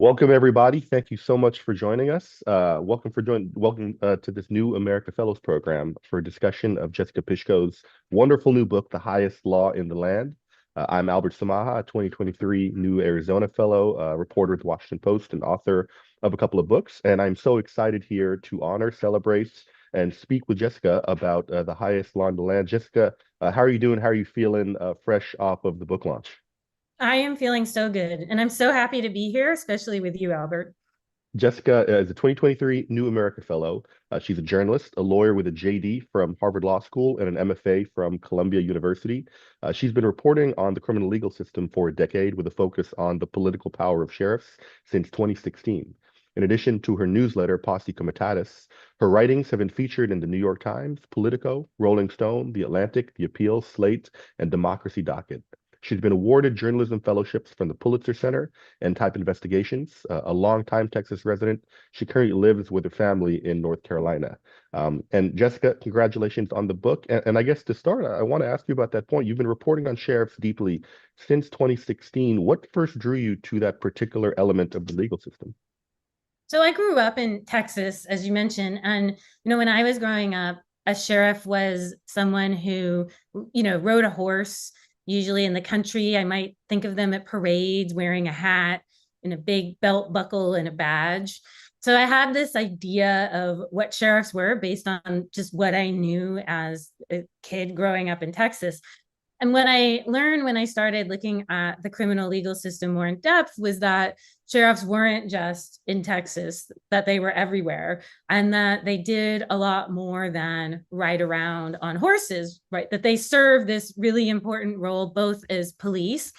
Welcome, everybody. Thank you so much for joining us. Welcome to this new America Fellows program for a discussion of Jessica Pishko's wonderful new book, The Highest Law in the Land. I'm Albert Samaha, a 2023 New Arizona Fellow, reporter with the Washington Post, and author of a couple of books. And I'm so excited here to honor, celebrate, and speak with Jessica about The Highest Law in the Land. Jessica, how are you doing? How are you feeling fresh off of the book launch? I am feeling so good, and I'm so happy to be here, especially with you, Albert. Jessica is a 2023 New America Fellow. She's a journalist, a lawyer with a JD from Harvard Law School, and an MFA from Columbia University. She's been reporting on the criminal legal system for a decade with a focus on the political power of sheriffs since 2016. In addition to her newsletter, Posse Comitatus, her writings have been featured in the New York Times, Politico, Rolling Stone, The Atlantic, The Appeal, Slate, and Democracy Docket. She's been awarded journalism fellowships from the Pulitzer Center and Type Investigations. A longtime Texas resident, she currently lives with her family in North Carolina. And Jessica, congratulations on the book. And I guess to start, I want to ask you about that point. You've been reporting on sheriffs deeply since 2016. What first drew you to that particular element of the legal system? So I grew up in Texas, as you mentioned, and when I was growing up, a sheriff was someone who, rode a horse, usually in the country. I might think of them at parades wearing a hat and a big belt buckle and a badge. So I had this idea of what sheriffs were based on just what I knew as a kid growing up in Texas. And what I learned when I started looking at the criminal legal system more in depth was that sheriffs weren't just in Texas, that they were everywhere, and that they did a lot more than ride around on horses, right? That they serve this really important role both as police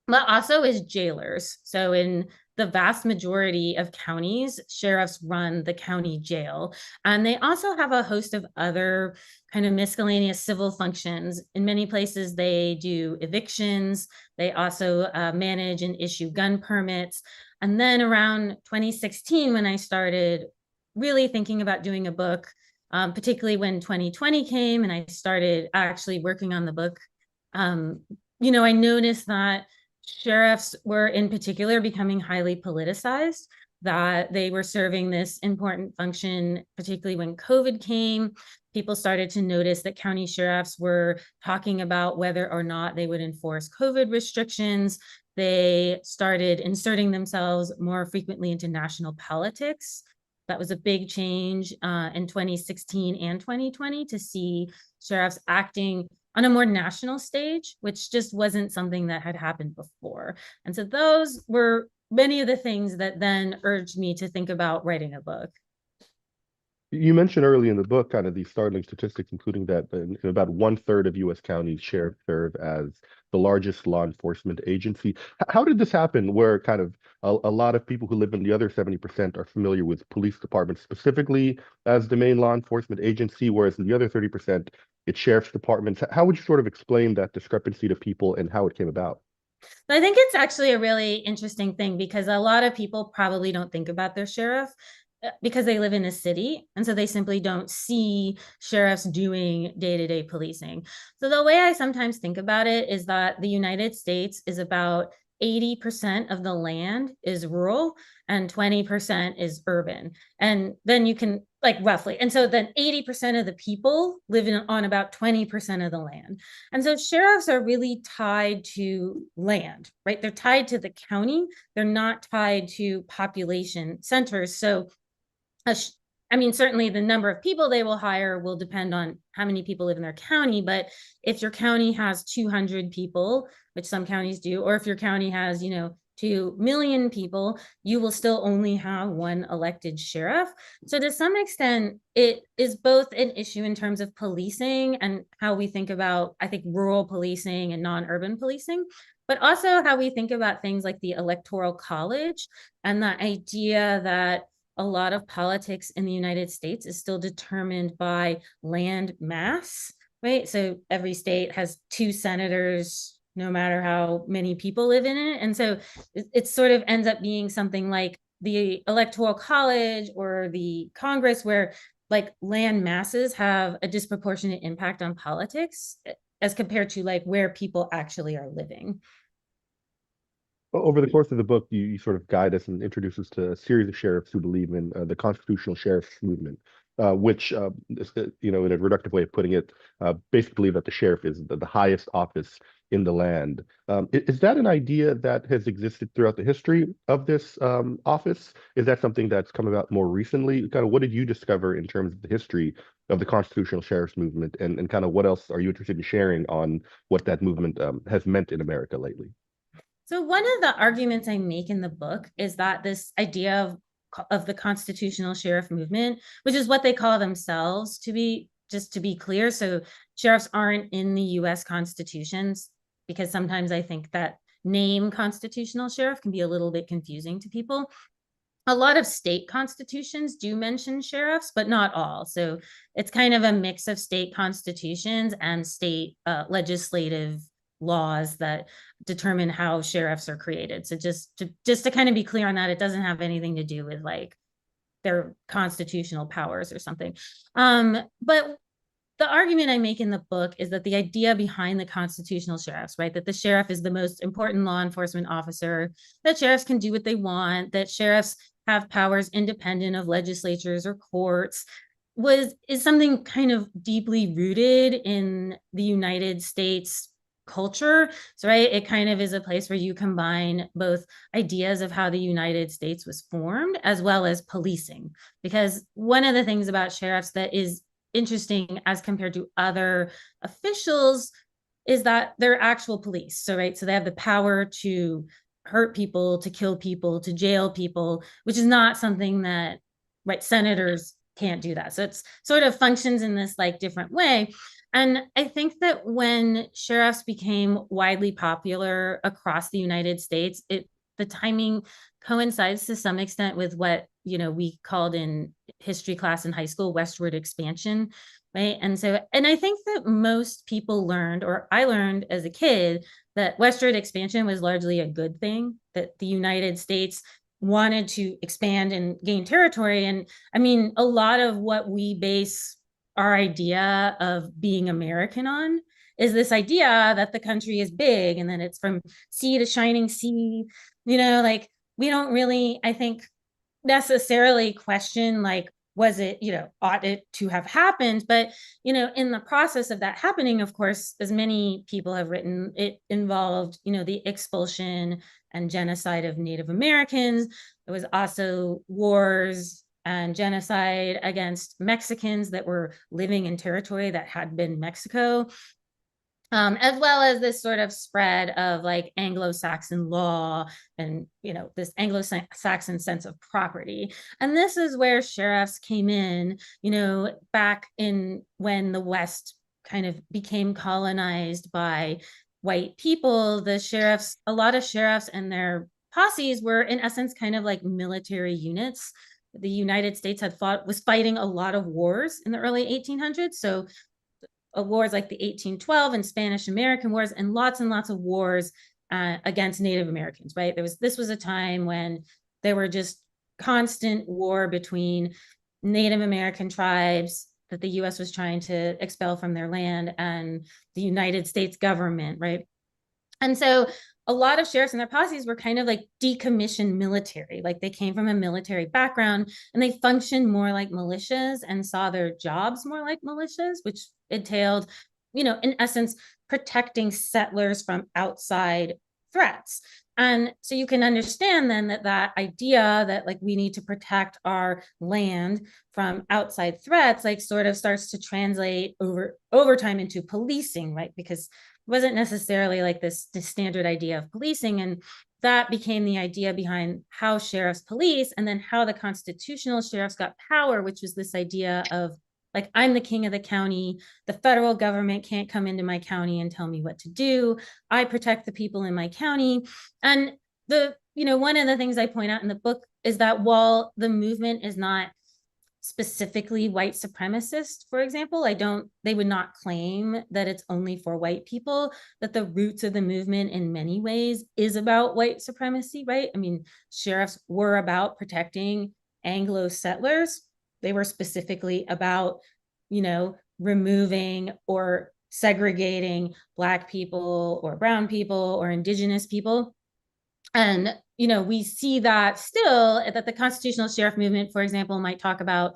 but also as jailers. So in the vast majority of counties, sheriffs run the county jail. And they also have a host of other kind of miscellaneous civil functions. In many places, they do evictions. They also manage and issue gun permits. And then around 2016, when I started really thinking about doing a book, particularly when 2020 came and I started actually working on the book, I noticed that sheriffs were in particular becoming highly politicized, that they were serving this important function, particularly when COVID came. People started to notice that county sheriffs were talking about whether or not they would enforce COVID restrictions. They started inserting themselves more frequently into national politics. That was a big change in 2016 and 2020 to see sheriffs acting on a more national stage, which just wasn't something that had happened before. And so those were many of the things that then urged me to think about writing a book. You mentioned early in the book kind of these startling statistics, including that about one-third of U.S. counties sheriffs serve as the largest law enforcement agency. How did this happen where kind of a lot of people who live in the other 70% are familiar with police departments specifically as the main law enforcement agency, whereas in the other 30%, it's sheriff's departments? How would you sort of explain that discrepancy to people and how it came about? I think it's actually a really interesting thing because a lot of people probably don't think about their sheriff because they live in a city. And so they simply don't see sheriffs doing day to day policing. So the way I sometimes think about it is that the United States is about 80% of the land is rural and 20% is urban. And then you can like roughly. And so then 80% of the people live on about 20% of the land. And so sheriffs are really tied to land, right? They're tied to the county. They're not tied to population centers. So I mean, certainly the number of people they will hire will depend on how many people live in their county. But if your county has 200 people, which some counties do, or if your county has, 2 million people, you will still only have one elected sheriff. So to some extent, it is both an issue in terms of policing and how we think about, I think, rural policing and non-urban policing, but also how we think about things like the electoral college and the idea that a lot of politics in the United States is still determined by land mass, right? So every state has two senators, no matter how many people live in it. And so it sort of ends up being something like the Electoral College or the Congress, where like land masses have a disproportionate impact on politics as compared to like where people actually are living. Over the course of the book, you sort of guide us and introduce us to a series of sheriffs who believe in the constitutional sheriff's movement, which, in a reductive way of putting it, basically believe that the sheriff is the highest office in the land. Is that an idea that has existed throughout the history of this office? Is that something that's come about more recently? Kind of what did you discover in terms of the history of the constitutional sheriff's movement, and kind of what else are you interested in sharing on what that movement has meant in America lately? So one of the arguments I make in the book is that this idea of the constitutional sheriff movement, which is what they call themselves, to be just to be clear. So sheriffs aren't in the US constitutions, because sometimes I think that name constitutional sheriff can be a little bit confusing to people. A lot of state constitutions do mention sheriffs, but not all. So it's kind of a mix of state constitutions and state legislative laws that determine how sheriffs are created. So just to kind of be clear on that, it doesn't have anything to do with like their constitutional powers or something. But the argument I make in the book is that the idea behind the constitutional sheriffs, right, that the sheriff is the most important law enforcement officer, that sheriffs can do what they want, that sheriffs have powers independent of legislatures or courts, is something kind of deeply rooted in the United States culture. So, right, it kind of is a place where you combine both ideas of how the United States was formed as well as policing. Because one of the things about sheriffs that is interesting as compared to other officials is that they're actual police. So, right, so they have the power to hurt people, to kill people, to jail people, which is not something that, right, senators can't do that. So it's sort of functions in this like different way. And I think that when sheriffs became widely popular across the United States, the timing coincides to some extent with what we called in history class in high school westward expansion, right? And I think that most people learned, or I learned as a kid, that westward expansion was largely a good thing, that the United States wanted to expand and gain territory. And I mean, a lot of what we base our idea of being American on is this idea that the country is big and then it's from sea to shining sea. Like we don't really, I think, necessarily question like, was it, ought it to have happened? But, in the process of that happening, of course, as many people have written, it involved, the expulsion and genocide of Native Americans. There was also wars and genocide against Mexicans that were living in territory that had been Mexico, as well as this sort of spread of like Anglo-Saxon law and this Anglo-Saxon sense of property. And this is where sheriffs came in, back in when the West kind of became colonized by white people. A lot of sheriffs and their posses were in essence kind of like military units. The United States was fighting a lot of wars in the early 1800s. So wars like the 1812 and Spanish American Wars, and lots of wars against Native Americans, right? This was a time when there were just constant war between Native American tribes that the US was trying to expel from their land and the United States government, right? And so a lot of sheriffs and their posses were kind of like decommissioned military. Like they came from a military background and they functioned more like militias and saw their jobs more like militias, which entailed, in essence, protecting settlers from outside threats. And so you can understand then that idea that like we need to protect our land from outside threats, like sort of starts to translate over time into policing, right? Because wasn't necessarily like this standard idea of policing. And that became the idea behind how sheriffs police, and then how the constitutional sheriffs got power, which was this idea of like, I'm the king of the county. The federal government can't come into my county and tell me what to do. I protect the people in my county. And one of the things I point out in the book is that while the movement is not specifically white supremacist, for example, they would not claim that it's only for white people, that the roots of the movement in many ways is about white supremacy, right? I mean, sheriffs were about protecting Anglo settlers. They were specifically about, removing or segregating Black people or brown people or indigenous people. And we see that still, that the constitutional sheriff movement, for example, might talk about,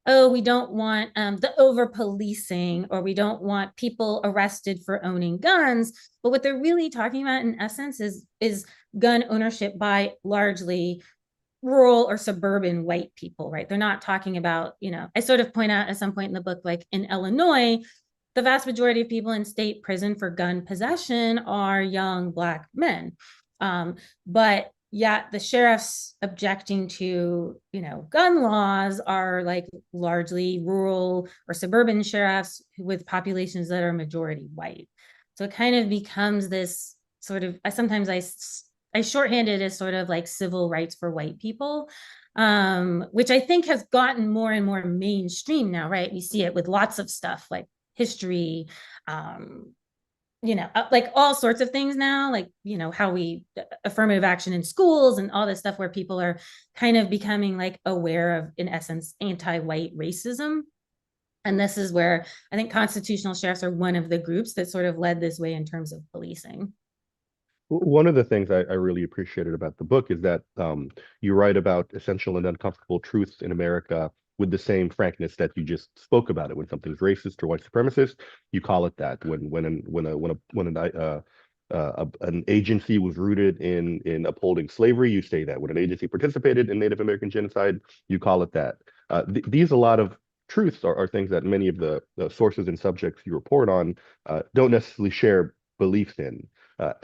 oh, we don't want the over policing, or we don't want people arrested for owning guns. But what they're really talking about in essence is gun ownership by largely rural or suburban white people, right? They're not talking about, I sort of point out at some point in the book, like in Illinois, the vast majority of people in state prison for gun possession are young Black men. But yet the sheriffs objecting to, gun laws are like largely rural or suburban sheriffs with populations that are majority white. So it kind of becomes this sort of, sometimes I shorthand it as sort of like civil rights for white people, which I think has gotten more and more mainstream now, right? We see it with lots of stuff like history, um, like all sorts of things now, like, how we affirmative action in schools and all this stuff where people are kind of becoming like aware of, in essence, anti-white racism. And this is where I think constitutional sheriffs are one of the groups that sort of led this way in terms of policing. One of the things I really appreciated about the book is that you write about essential and uncomfortable truths in America with the same frankness that you just spoke about it. When something's racist or white supremacist, you call it that. When an agency was rooted in upholding slavery, you say that. When an agency participated in Native American genocide, you call it that. These a lot of truths are things that many of the sources and subjects you report on don't necessarily share beliefs in.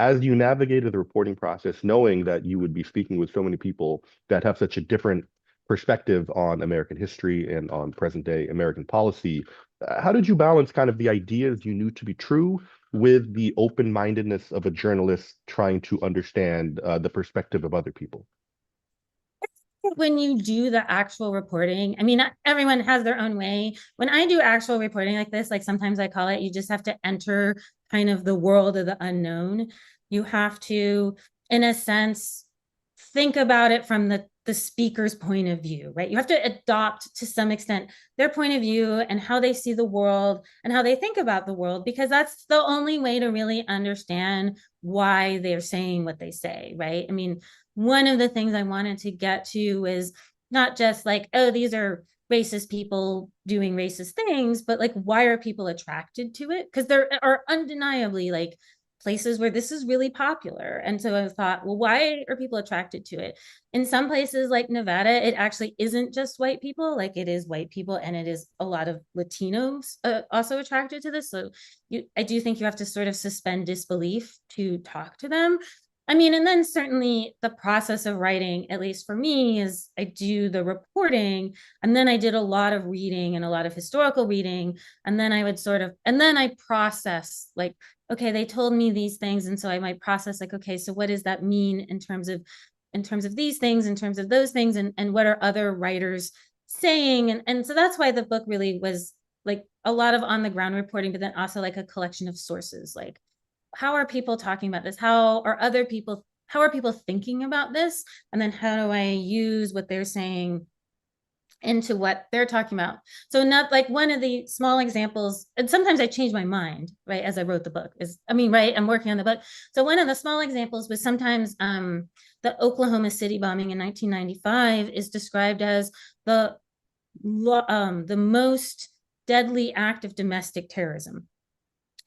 As you navigated the reporting process, knowing that you would be speaking with so many people that have such a different perspective on American history and on present day American policy, how did you balance kind of the ideas you knew to be true with the open-mindedness of a journalist trying to understand the perspective of other people? When you do the actual reporting, I mean, everyone has their own way. When I do actual reporting like this, like sometimes I call it, you just have to enter kind of the world of the unknown. You have to, in a sense, think about it from the speaker's point of view, right? You have to adopt to some extent their point of view and how they see the world and how they think about the world, because that's the only way to really understand why they're saying what they say, right? I mean, one of the things I wanted to get to is not just like, oh, these are racist people doing racist things, but like, why are people attracted to it? Because there are undeniably like places where this is really popular. And so I thought, well, why are people attracted to it? In some places like Nevada, it actually isn't just white people, like it is white people and it is a lot of Latinos also attracted to this. So I do think you have to sort of suspend disbelief to talk to them. I mean, and then certainly the process of writing, at least for me, is I do the reporting and then I did a lot of reading and a lot of historical reading. And then I would sort of, and then I process like, okay, they told me these things. And so I might process like, okay, so what does that mean in terms of these things, in terms of those things, and what are other writers saying? And so that's why the book really was like a lot of on the ground reporting, but then also like a collection of sources, like how are people talking about this? How are people thinking about this? And then how do I use what they're saying into what they're talking about? So not like one of the small examples, and sometimes I change my mind, right, as I wrote the book, is, I mean, right, I'm working on the book. So one of the small examples was sometimes the Oklahoma City bombing in 1995 is described as the most deadly act of domestic terrorism,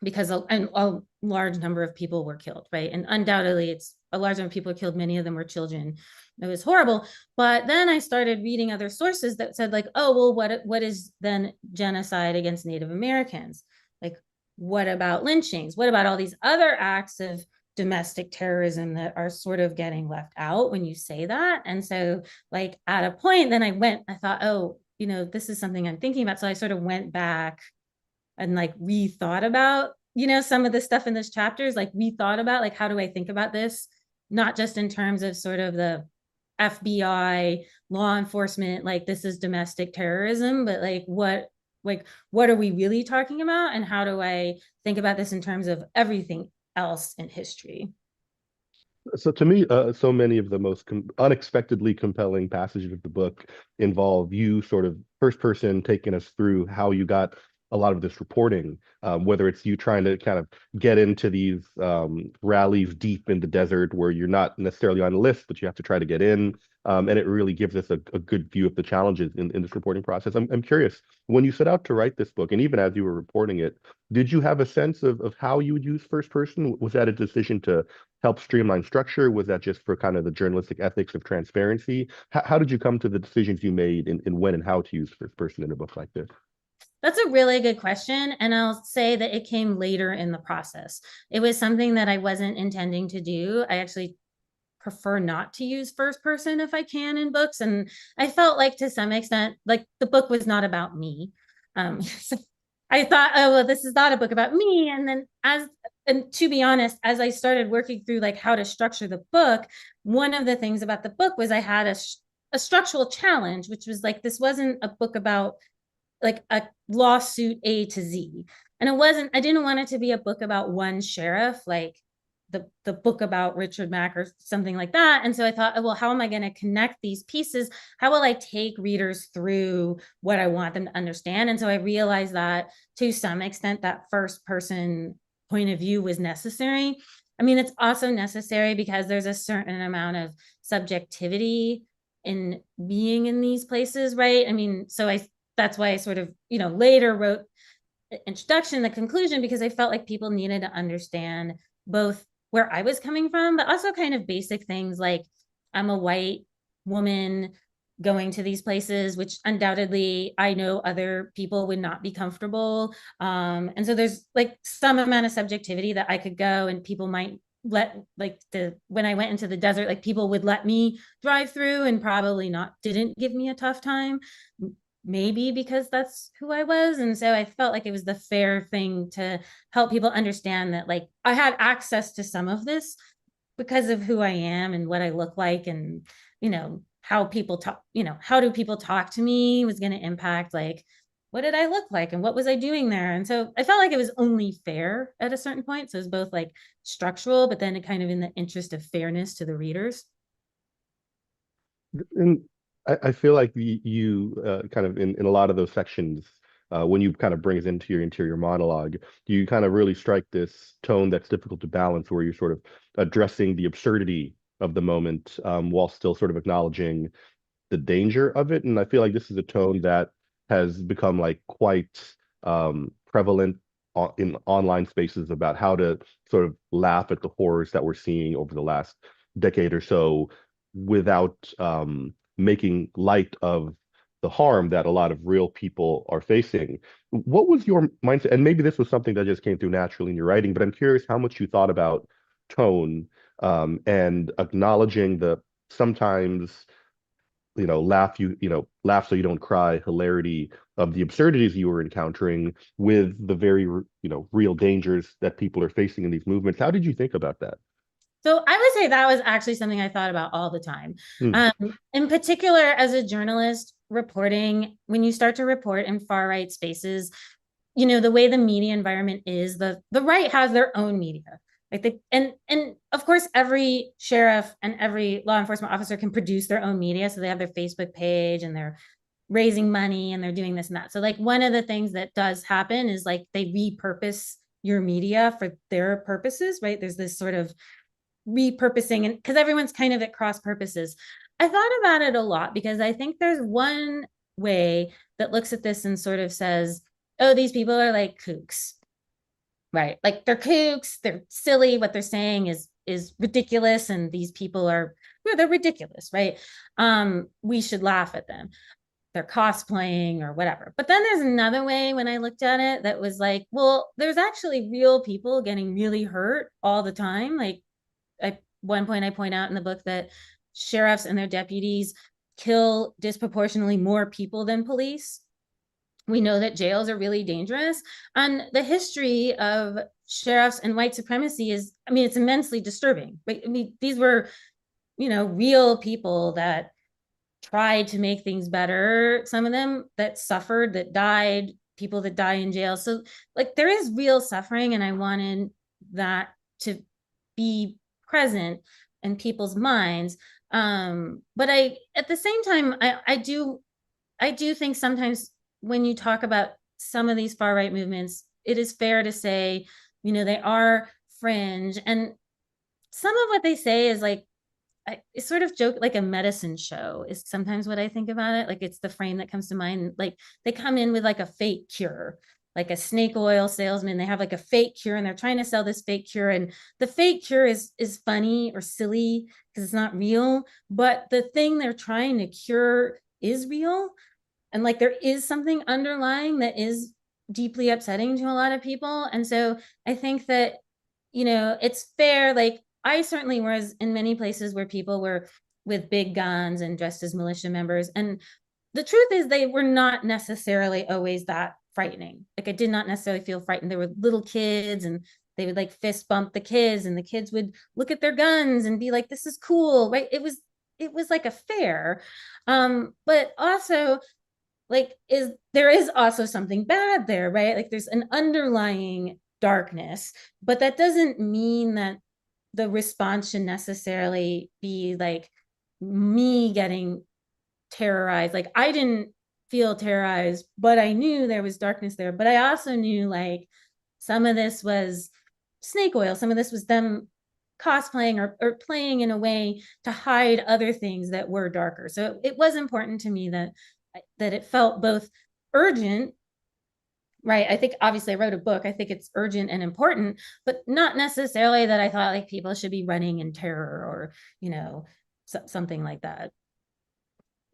because a large number of people were killed, right? And undoubtedly, it's a large number of people were killed. Many of them were children. It was horrible. But then I started reading other sources that said, like, oh, well, what is then genocide against Native Americans? Like, what about lynchings? What about all these other acts of domestic terrorism that are sort of getting left out when you say that? And so, like, at a point, then I thought, oh, this is something I'm thinking about. So I sort of went back and like rethought about, some of the stuff in this chapters, like rethought about like, how do I think about this? Not just in terms of sort of the FBI, law enforcement, like this is domestic terrorism, but like what are we really talking about? And how do I think about this in terms of everything else in history? So to me, so many of the most unexpectedly compelling passages of the book involve you sort of first person taking us through how you got a lot of this reporting, whether it's you trying to kind of get into these rallies deep in the desert where you're not necessarily on a list, but you have to try to get in. And it really gives us a good view of the challenges in this reporting process. I'm curious, when you set out to write this book, and even as you were reporting it, did you have a sense of how you would use first person? Was that a decision to help streamline structure? Was that just for kind of the journalistic ethics of transparency? How did you come to the decisions you made in when and how to use first person in a book like this? That's a really good question. And I'll say that it came later in the process. It was something that I wasn't intending to do. I actually prefer not to use first person if I can in books. And I felt like to some extent, like the book was not about me. So I thought, oh, well, this is not a book about me. And then and to be honest, as I started working through like how to structure the book, one of the things about the book was I had a structural challenge, which was like, this wasn't a book about like a lawsuit A to Z. And I didn't want it to be a book about one sheriff, like the book about Richard Mack or something like that. And so I thought, oh, well, how am I going to connect these pieces? How will I take readers through what I want them to understand? And so I realized that to some extent, that first person point of view was necessary. I mean, it's also necessary because there's a certain amount of subjectivity in being in these places, right? I mean, that's why I sort of, later wrote the introduction, the conclusion, because I felt like people needed to understand both where I was coming from, but also kind of basic things like I'm a white woman going to these places, which undoubtedly I know other people would not be comfortable. And so there's like some amount of subjectivity that I could go and people might when I went into the desert, like people would let me drive through and probably didn't give me a tough time, maybe because that's who I was. And so I felt like it was the fair thing to help people understand that like I had access to some of this because of who I am and what I look like, and how people talk, how do people talk to me was going to impact like what did I look like and what was I doing there. And so I felt like it was only fair at a certain point. So it was both like structural, but then it kind of in the interest of fairness to the readers. And I feel like you kind of in a lot of those sections, when you kind of bring us into your interior monologue, you kind of really strike this tone that's difficult to balance, where you're sort of addressing the absurdity of the moment, while still sort of acknowledging the danger of it. And I feel like this is a tone that has become like quite prevalent in online spaces about how to sort of laugh at the horrors that we're seeing over the last decade or so without making light of the harm that a lot of real people are facing. What was your mindset? And maybe this was something that just came through naturally in your writing, but I'm curious how much you thought about tone, and acknowledging the sometimes laugh so you don't cry hilarity of the absurdities you were encountering with the very real dangers that people are facing in these movements. How did you think about that? So I would say that was actually something I thought about all the time. Hmm. In particular, as a journalist reporting, when you start to report in far right spaces, the way the media environment is, the right has their own media. Like and of course every sheriff and every law enforcement officer can produce their own media. So they have their Facebook page and they're raising money and they're doing this and that. So like one of the things that does happen is like they repurpose your media for their purposes, right? There's this sort of repurposing, and because everyone's kind of at cross purposes. I thought about it a lot because I think there's one way that looks at this and sort of says, oh, these people are like kooks, right? Like they're kooks, they're silly, what they're saying is ridiculous, and these people are, well, they're ridiculous, right? We should laugh at them. They're cosplaying or whatever. But then there's another way when I looked at it that was like, well, there's actually real people getting really hurt all the time. Like at one point I point out in the book that sheriffs and their deputies kill disproportionately more people than police. We know that jails are really dangerous. And the history of sheriffs and white supremacy is, I mean, it's immensely disturbing. But I mean, these were, real people that tried to make things better. Some of them that suffered, that died, people that die in jail. So like there is real suffering, and I wanted that to be present in people's minds. But at the same time, I do think sometimes when you talk about some of these far right movements, it is fair to say, they are fringe. And some of what they say is like, it's sort of joke, like a medicine show is sometimes what I think about it. Like it's the frame that comes to mind. Like they come in with like a fake cure, like a snake oil salesman. They have like a fake cure and they're trying to sell this fake cure. And the fake cure is funny or silly because it's not real. But the thing they're trying to cure is real. And like there is something underlying that is deeply upsetting to a lot of people. And so I think that, it's fair. Like I certainly was in many places where people were with big guns and dressed as militia members. And the truth is they were not necessarily always that frightening. Like I did not necessarily feel frightened. There were little kids and they would like fist bump the kids and the kids would look at their guns and be like, this is cool, right? It was like a fair. But also like there is also something bad there, right? Like there's an underlying darkness, but that doesn't mean that the response should necessarily be like me getting terrorized. Like I didn't feel terrorized, but I knew there was darkness there. But I also knew like some of this was snake oil, some of this was them cosplaying or playing in a way to hide other things that were darker. So it was important to me that it felt both urgent, right? I think obviously I wrote a book. I think it's urgent and important, but not necessarily that I thought like people should be running in terror or, something like that.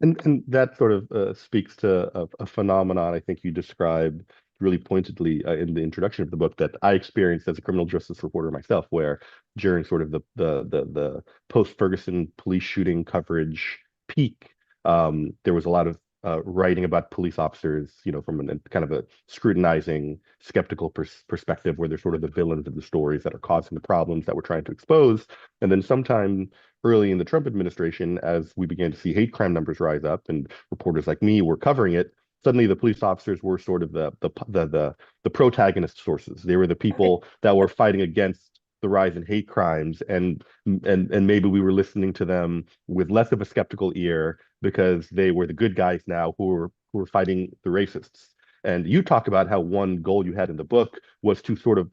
And that sort of speaks to a phenomenon I think you described really pointedly in the introduction of the book that I experienced as a criminal justice reporter myself, where during sort of the post-Ferguson police shooting coverage peak, there was a lot of writing about police officers, from kind of a scrutinizing, skeptical perspective, where they're sort of the villains of the stories that are causing the problems that we're trying to expose. And then sometime early in the Trump administration, as we began to see hate crime numbers rise up, and reporters like me were covering it, suddenly the police officers were sort of the protagonist sources. They were the people that were fighting against the rise in hate crimes, and maybe we were listening to them with less of a skeptical ear because they were the good guys now who were fighting the racists. And you talk about how one goal you had in the book was to sort of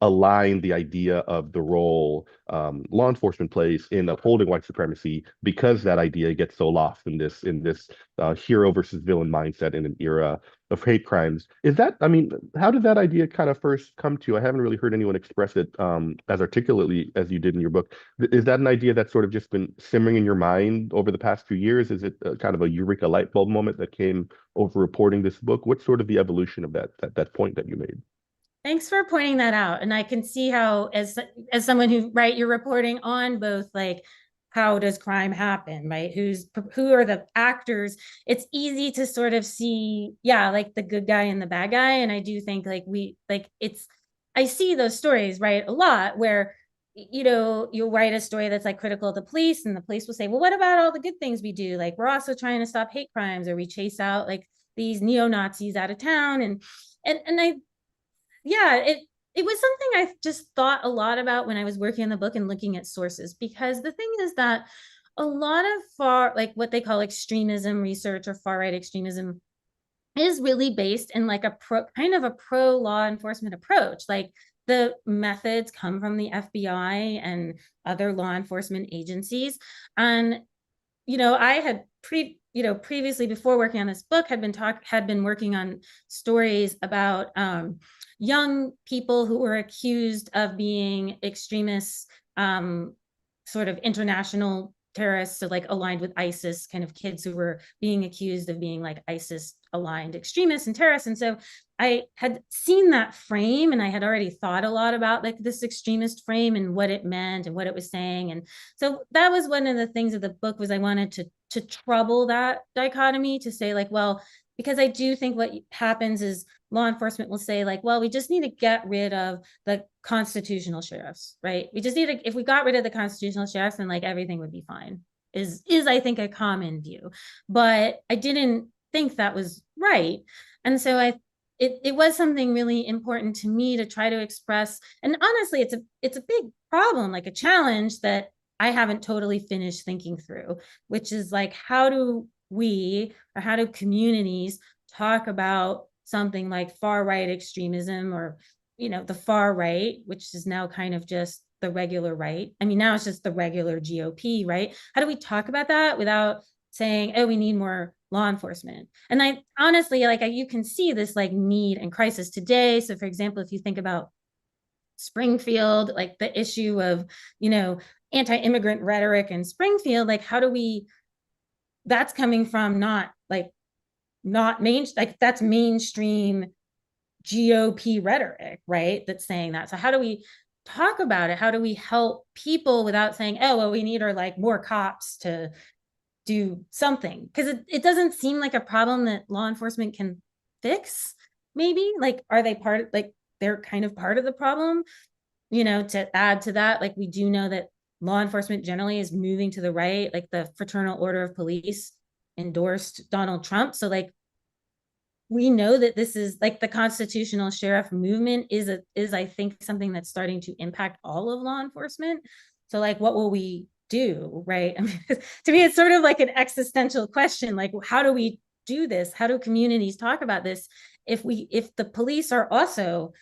align the idea of the role law enforcement plays in upholding white supremacy, because that idea gets so lost in this hero versus villain mindset in an era of hate crimes. Is that, I mean, how did that idea kind of first come to you? I haven't really heard anyone express it as articulately as you did in your book. Is that an idea that's sort of just been simmering in your mind over the past few years? Is it kind of a eureka light bulb moment that came over reporting this book? What's sort of the evolution of that point that you made? Thanks for pointing that out. And I can see how, as someone who, right, you're reporting on both like how does crime happen, right? Who are the actors? It's easy to sort of see, yeah, like the good guy and the bad guy. And I do think I see those stories, right, a lot where you'll write a story that's like critical of the police, and the police will say, well, what about all the good things we do? Like we're also trying to stop hate crimes, or we chase out like these neo-Nazis out of town. And I yeah, it was something I just thought a lot about when I was working on the book and looking at sources, because the thing is that a lot of like what they call extremism research or far right extremism is really based in like kind of a pro law enforcement approach. Like the methods come from the FBI and other law enforcement agencies. And I had previously, before working on this book, had been working on stories about young people who were accused of being extremists, sort of international terrorists, so like aligned with ISIS, kind of kids who were being accused of being like ISIS aligned extremists and terrorists. And so I had seen that frame, and I had already thought a lot about like this extremist frame and what it meant and what it was saying. And so that was one of the things of the book, was I wanted to trouble that dichotomy, to say like, well, because I do think what happens is law enforcement will say like, well, we just need to get rid of the constitutional sheriffs, right? We just need to, if we got rid of the constitutional sheriffs, then like everything would be fine, is I think a common view. But I didn't think that was right. And so it was something really important to me to try to express. And honestly, it's a big problem, like a challenge that I haven't totally finished thinking through, which is like, how do we, or how do communities talk about something like far right extremism, or the far right, which is now kind of just the regular right. I mean, now it's just the regular GOP, right? How do we talk about that without saying, oh, we need more law enforcement? And I honestly, you can see this like need and crisis today. So for example, if you think about Springfield, like the issue of, anti-immigrant rhetoric in Springfield, like how do we, that's coming from not main, like that's mainstream GOP rhetoric, right? That's saying that. So how do we talk about it? How do we help people without saying, oh, well, we need our like more cops to do something? Because it doesn't seem like a problem that law enforcement can fix. Maybe like, are they part of, like, they're kind of part of the problem? To add to that, like we do know that law enforcement generally is moving to the right, like the Fraternal Order of Police endorsed Donald Trump. So like we know that this is like the constitutional sheriff movement is I think something that's starting to impact all of law enforcement. So like what will we do, right? I mean, to me it's sort of like an existential question, like how do we do this? How do communities talk about this if the police are also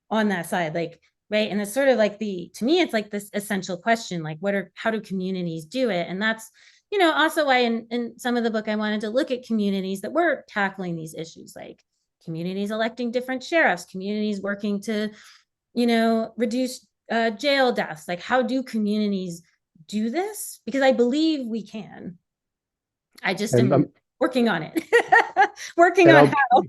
on that side, like, right? And it's sort of like to me it's like this essential question, like how do communities do it? And that's also why in some of the book I wanted to look at communities that were tackling these issues, like communities electing different sheriffs, communities working to reduce jail deaths. Like how do communities do this? Because I believe we can. I just And am working on it. Working and on I'll how.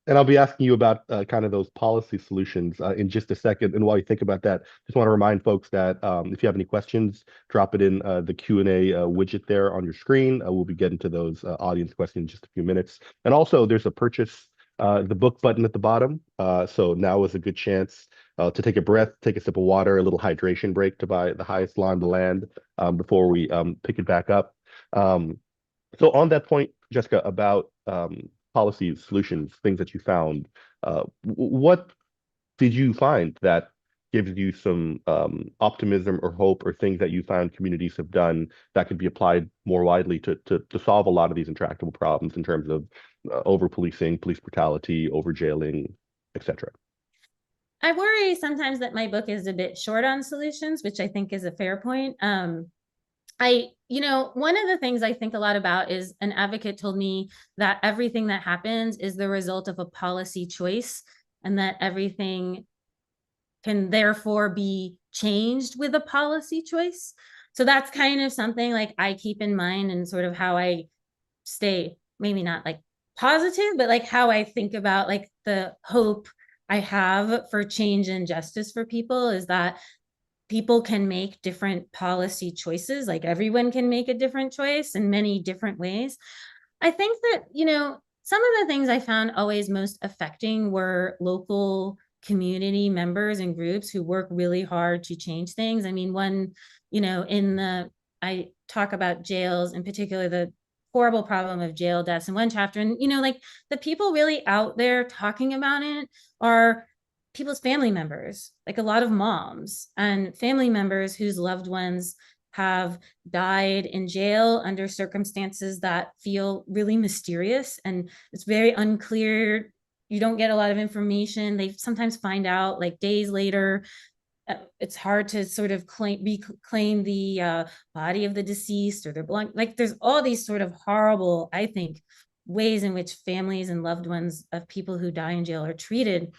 And I'll be asking you about kind of those policy solutions in just a second. And while you think about that, just want to remind folks that if you have any questions, drop it in the Q&A widget there on your screen. We'll be getting to those audience questions in just a few minutes. And also, there's a purchase the book button at the bottom. So now is a good chance to take a breath, take a sip of water, a little hydration break to buy The Highest Law in the Land before we pick it back up. Um, so on that point, Jessica, about policies, solutions, things that you found, what did you find that gives you some optimism or hope, or things that you found communities have done that could be applied more widely to solve a lot of these intractable problems in terms of over policing, police brutality, over jailing, etc. I worry sometimes that my book is a bit short on solutions, which I think is a fair point. One of the things I think a lot about is an advocate told me that everything that happens is the result of a policy choice, and that everything can therefore be changed with a policy choice. So that's kind of something like I keep in mind, and sort of how I stay, maybe not like positive, but like how I think about like the hope I have for change and justice for people is that people can make different policy choices. Like everyone can make a different choice in many different ways. I think that, some of the things I found always most affecting were local community members and groups who work really hard to change things. I mean, I talk about jails, in particular, the horrible problem of jail deaths in one chapter. And, like the people really out there talking about it are people's family members, like a lot of moms and family members whose loved ones have died in jail under circumstances that feel really mysterious, and it's very unclear. You don't get a lot of information. They sometimes find out like days later. It's hard to sort of reclaim the body of the deceased, or their belongings. Like there's all these sort of horrible, I think, ways in which families and loved ones of people who die in jail are treated.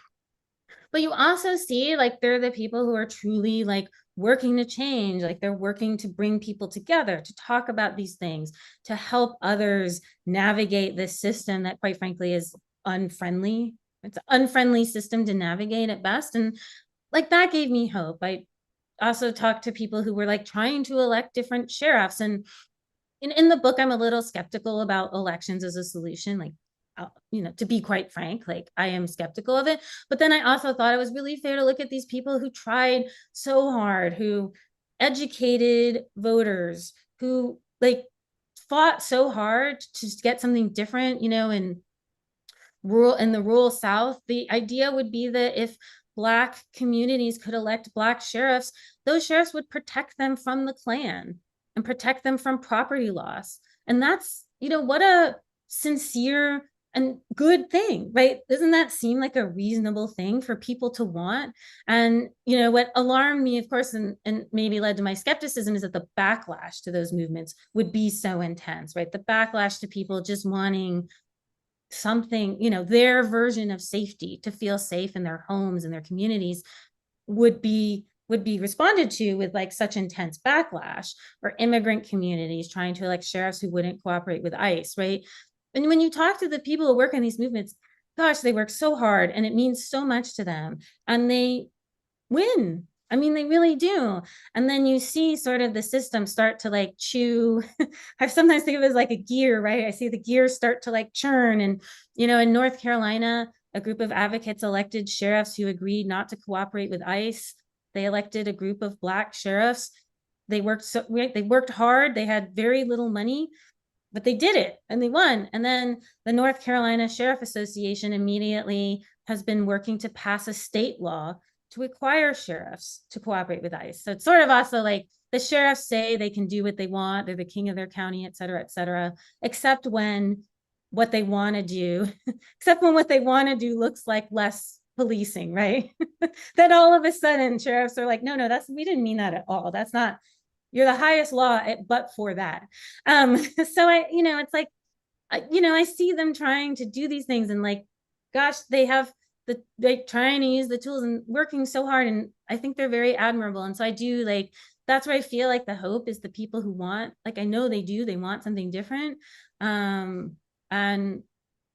But you also see like they're the people who are truly like working to change, like they're working to bring people together, to talk about these things, to help others navigate this system that quite frankly is unfriendly. It's an unfriendly system to navigate at best. And like that gave me hope. I also talked to people who were like trying to elect different sheriffs, and in the book I'm a little skeptical about elections as a solution. Like to be quite frank, like I am skeptical of it. But then I also thought it was really fair to look at these people who tried so hard, who educated voters, who like fought so hard to get something different. In the rural South, the idea would be that if Black communities could elect Black sheriffs, those sheriffs would protect them from the Klan and protect them from property loss. And that's, what a sincere and good thing, right? Doesn't that seem like a reasonable thing for people to want? And what alarmed me, of course, and maybe led to my skepticism, is that the backlash to those movements would be so intense, right? The backlash to people just wanting something, their version of safety, to feel safe in their homes and their communities, would be responded to with like such intense backlash. Or immigrant communities trying to elect sheriffs who wouldn't cooperate with ICE, right? And when you talk to the people who work in these movements, gosh, they work so hard and it means so much to them, and they win. I mean, they really do. And then you see sort of the system start to like chew. I sometimes think of it as like a gear, right? I see the gears start to like churn. And, in North Carolina, a group of advocates elected sheriffs who agreed not to cooperate with ICE. They elected a group of Black sheriffs. They worked hard. They had very little money, but they did it and they won. And then the North Carolina Sheriff Association immediately has been working to pass a state law to require sheriffs to cooperate with ICE. So it's sort of also like the sheriffs say they can do what they want, they're the king of their county, et cetera, except when what they want to do, except when what they want to do looks like less policing, right? Then all of a sudden sheriffs are like, no, we didn't mean that at all. That's not, you're the highest law, but for that. So it's like, I see them trying to do these things, and like, gosh, they have they're trying to use the tools and working so hard, and I think they're very admirable. And so I do like, that's where I feel like the hope is the people who want, like, I know they want something different. And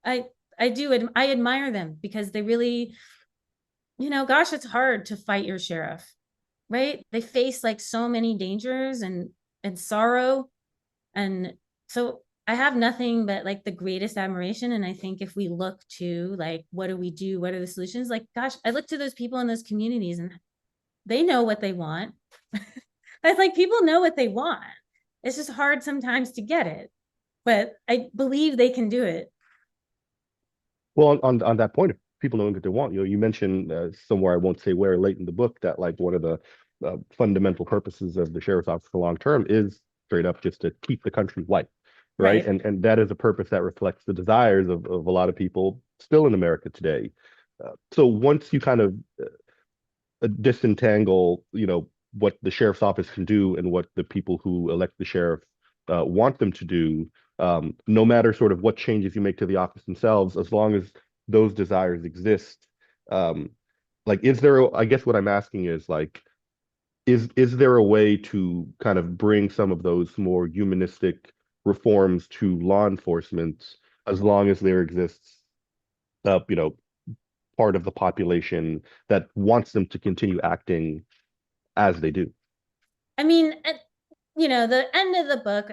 I I admire them because they really, gosh, it's hard to fight your sheriff, right? They face like so many dangers and sorrow. And so I have nothing but like the greatest admiration. And I think if we look to like, what do we do? What are the solutions? Like, gosh, I look to those people in those communities and they know what they want. It's like people know what they want. It's just hard sometimes to get it, but I believe they can do it. Well, on that point of people knowing what they want, you mentioned somewhere, I won't say where, late in the book, that like one of the fundamental purposes of the sheriff's office for long term is straight up just to keep the country white, right? Right. And that is a purpose that reflects the desires of a lot of people still in America today. So once you kind of disentangle, what the sheriff's office can do and what the people who elect the sheriff want them to do, no matter sort of what changes you make to the office themselves, as long as those desires exist. Like, I guess what I'm asking is like, is there a way to kind of bring some of those more humanistic reforms to law enforcement as long as there exists, part of the population that wants them to continue acting as they do? I mean, the end of the book,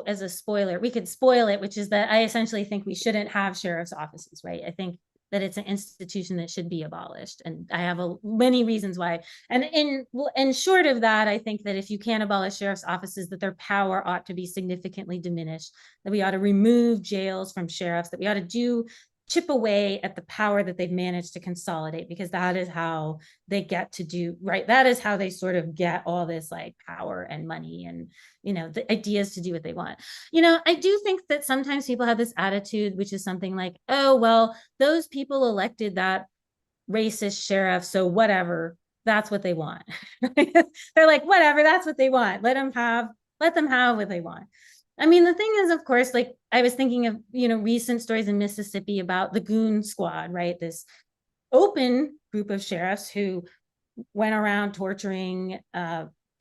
as a spoiler, we could spoil it, which is that I essentially think we shouldn't have sheriff's offices, right? I think that it's an institution that should be abolished, and I have many reasons why. And in short of that, I think that if you can't abolish sheriff's offices, that their power ought to be significantly diminished. That we ought to remove jails from sheriffs. That we ought to chip away at the power that they've managed to consolidate, because that is how they get to do right. That is how they sort of get all this like power and money and the ideas to do what they want. I do think that sometimes people have this attitude, which is something like, oh well, those people elected that racist sheriff, so whatever, that's what they want. They're like, whatever, that's what they want, let them have what they want. I mean, the thing is, of course, like I was thinking of recent stories in Mississippi about the goon squad, right? This open group of sheriffs who went around torturing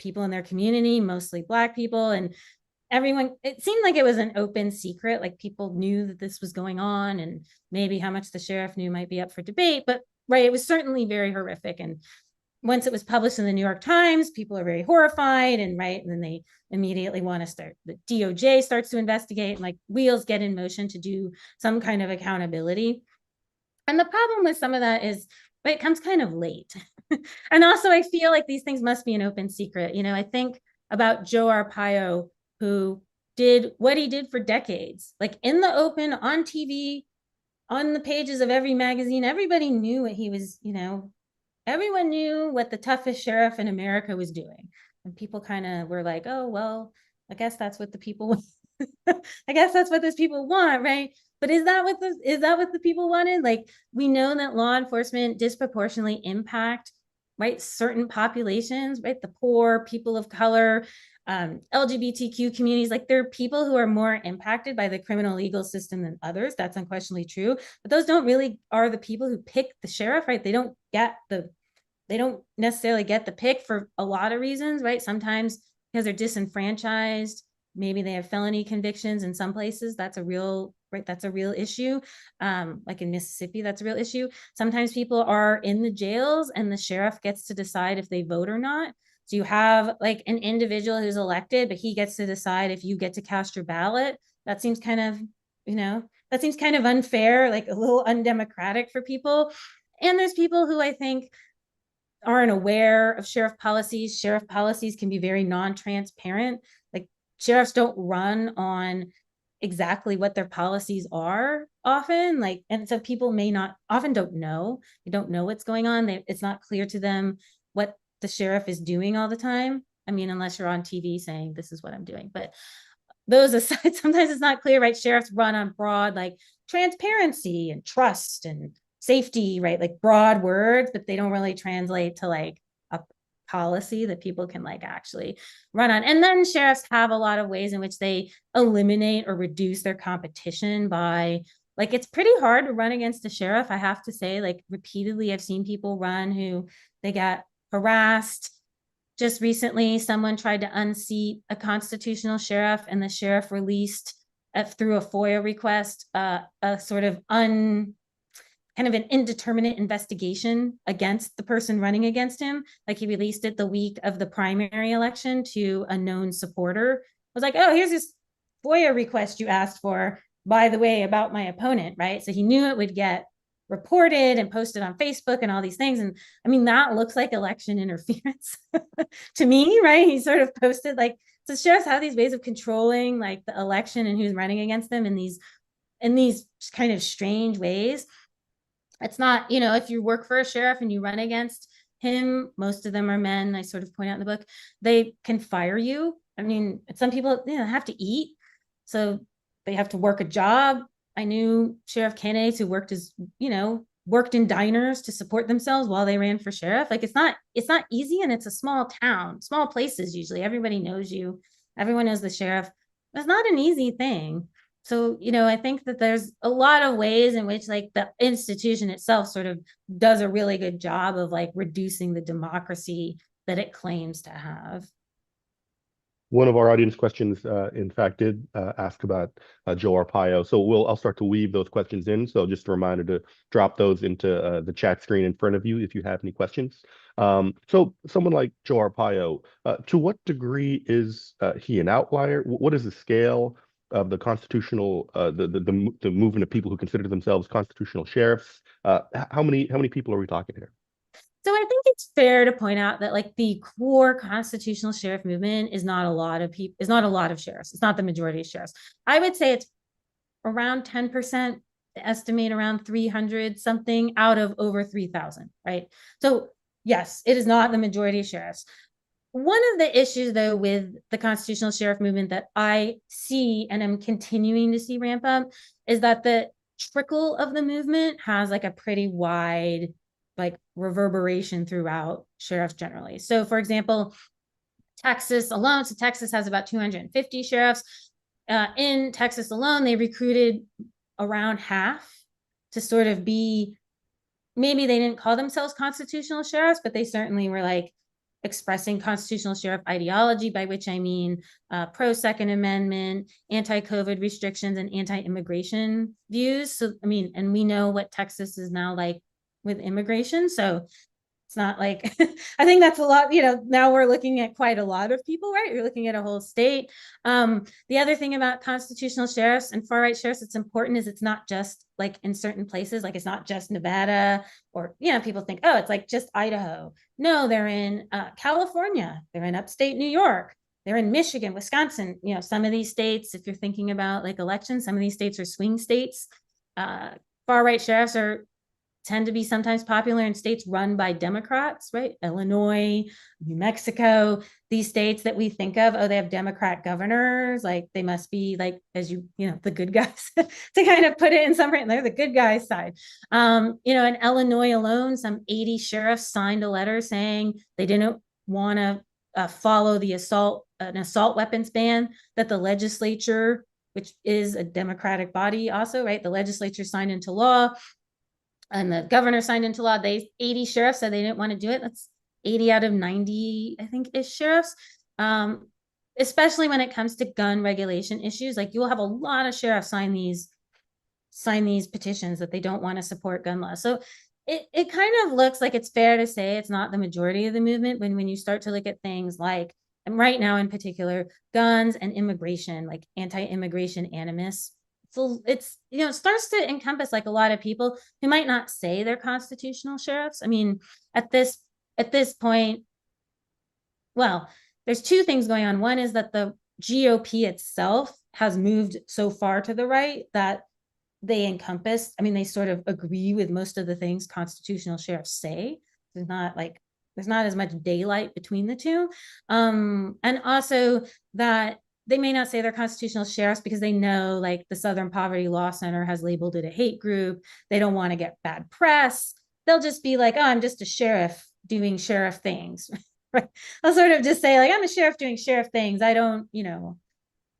people in their community, mostly Black people. And everyone, it seemed like it was an open secret, like people knew that this was going on, and maybe how much the sheriff knew might be up for debate, but right, it was certainly very horrific. And once it was published in the New York Times, people are very horrified, and right, and then they immediately want to start, the DOJ starts to investigate, and like wheels get in motion to do some kind of accountability. And the problem with some of that is, right, it comes kind of late. And also I feel like these things must be an open secret. I think about Joe Arpaio, who did what he did for decades, like in the open, on TV, on the pages of every magazine. Everybody knew what he was, everyone knew what the toughest sheriff in America was doing. And people kind of were like, oh, well, I guess that's what the people I guess that's what those people want, right? But is that what the people wanted? Like, we know that law enforcement disproportionately impact, right, certain populations, right, the poor, people of color, LGBTQ communities. Like, there are people who are more impacted by the criminal legal system than others. That's unquestionably true. But those don't really are the people who pick the sheriff, right? They don't necessarily get the pick for a lot of reasons, right? Sometimes because they're disenfranchised, maybe they have felony convictions in some places. That's a real, right, that's a real issue. Like in Mississippi, that's a real issue. Sometimes people are in the jails and the sheriff gets to decide if they vote or not. So you have like an individual who's elected, but he gets to decide if you get to cast your ballot. That seems kind of, that seems kind of unfair, like a little undemocratic for people. And there's people who I think aren't aware of sheriff policies. Sheriff policies can be very non-transparent. Like, sheriffs don't run on exactly what their policies are often. Like, and so people may not often don't know. They don't know what's going on. It's not clear to them what the sheriff is doing all the time. I mean, unless you're on TV saying this is what I'm doing. But those aside, sometimes it's not clear, right? Sheriffs run on broad, like, transparency and trust and safety, right? Like, broad words, but they don't really translate to like a policy that people can like actually run on. And then sheriffs have a lot of ways in which they eliminate or reduce their competition by, like, it's pretty hard to run against a sheriff. I have to say, like, repeatedly, I've seen people run who they got harassed. Just recently, someone tried to unseat a constitutional sheriff, and the sheriff released, through a FOIA request, a sort of kind of an indeterminate investigation against the person running against him. Like, he released it the week of the primary election to a known supporter. I was like, oh, here's this FOIA request you asked for, by the way, about my opponent, right? So he knew it would get reported and posted on Facebook and all these things. And I mean, that looks like election interference to me, right? He sort of posted, like, so sheriffs have these ways of controlling like the election and who's running against them in these kind of strange ways. It's not, if you work for a sheriff and you run against him, most of them are men. I sort of point out in the book, they can fire you. I mean, some people, have to eat. So they have to work a job. I knew sheriff candidates who worked in diners to support themselves while they ran for sheriff. Like, it's not easy, and it's a small town, small places. Usually everybody knows you. Everyone knows the sheriff. It's not an easy thing. So, I think that there's a lot of ways in which like the institution itself sort of does a really good job of like reducing the democracy that it claims to have. One of our audience questions, in fact, did ask about Joe Arpaio. So I'll start to weave those questions in. So just a reminder to drop those into the chat screen in front of you if you have any questions. So someone like Joe Arpaio, to what degree is he an outlier? What is the scale of the constitutional, the movement of people who consider themselves constitutional sheriffs? How many people are we talking here? So I think it's fair to point out that like the core constitutional sheriff movement is not a lot of people, is not a lot of sheriffs. It's not the majority of sheriffs. I would say it's around 10%, estimate around 300 something out of over 3,000, right? So yes, it is not the majority of sheriffs. One of the issues, though, with the constitutional sheriff movement that I see and am continuing to see ramp up is that the trickle of the movement has like a pretty wide like reverberation throughout sheriffs generally. So, for example, Texas alone, so Texas has about 250 sheriffs. In Texas alone, they recruited around half to sort of be, maybe they didn't call themselves constitutional sheriffs, but they certainly were like expressing constitutional sheriff ideology, by which I mean pro Second Amendment, anti-COVID restrictions, and anti-immigration views. So, I mean, and we know what Texas is now like with immigration. So it's not like, I think that's a lot, now we're looking at quite a lot of people, right? You're looking at a whole state. The other thing about constitutional sheriffs and far right sheriffs, it's important, is it's not just like in certain places, like it's not just Nevada or, people think, oh, it's like just Idaho. No, they're in California, they're in upstate New York, they're in Michigan, Wisconsin. Some of these states, if you're thinking about like elections, some of these states are swing states. Far right sheriffs are tend to be sometimes popular in states run by Democrats, right? Illinois, New Mexico, these states that we think of, oh, they have Democrat governors, like they must be like, as the good guys, to kind of put it in some, they're the good guys side. In Illinois alone, some 80 sheriffs signed a letter saying they didn't want to follow an assault weapons ban that the legislature, which is a Democratic body also, right? The legislature signed into law and the governor signed into law. 80 sheriffs said they didn't want to do it. That's 80 out of 90, I think, is sheriffs. Especially when it comes to gun regulation issues, like you will have a lot of sheriffs sign these petitions that they don't want to support gun laws. So it kind of looks like it's fair to say it's not the majority of the movement when you start to look at things like, and right now in particular, guns and immigration, like anti-immigration animus. So it starts to encompass like a lot of people who might not say they're constitutional sheriffs. I mean, at this point, well, there's two things going on. One is that the GOP itself has moved so far to the right that they sort of agree with most of the things constitutional sheriffs say. There's not as much daylight between the two. And also that they may not say they're constitutional sheriffs because they know like the Southern Poverty Law Center has labeled it a hate group. They don't want to get bad press. They'll just be like, oh, I'm just a sheriff doing sheriff things. Right? I'll sort of just say like, I'm a sheriff doing sheriff things. I don't,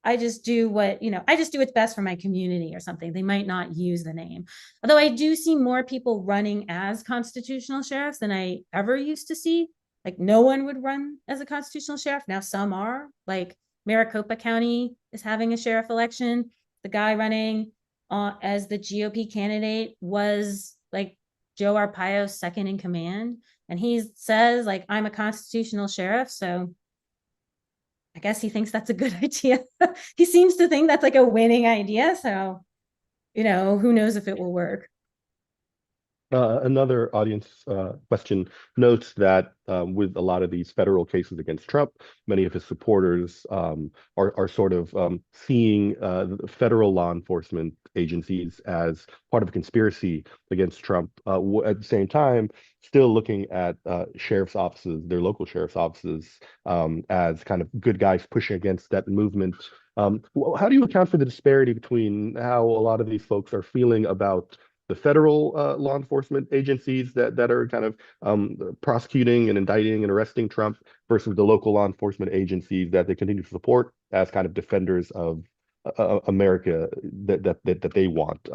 I just do what's best for my community or something. They might not use the name. Although I do see more people running as constitutional sheriffs than I ever used to see. Like no one would run as a constitutional sheriff. Now some are. Like Maricopa County is having a sheriff election. The guy running as the GOP candidate was like Joe Arpaio's second in command. And he says like, I'm a constitutional sheriff. So I guess he thinks that's a good idea. He seems to think that's like a winning idea. So, who knows if it will work. Another audience question notes that with a lot of these federal cases against Trump, many of his supporters are sort of seeing federal law enforcement agencies as part of a conspiracy against Trump. At the same time, still looking at sheriff's offices, their local sheriff's offices, as kind of good guys pushing against that movement. How do you account for the disparity between how a lot of these folks are feeling about the federal law enforcement agencies that are kind of prosecuting and indicting and arresting Trump versus the local law enforcement agencies that they continue to support as kind of defenders of America that they want?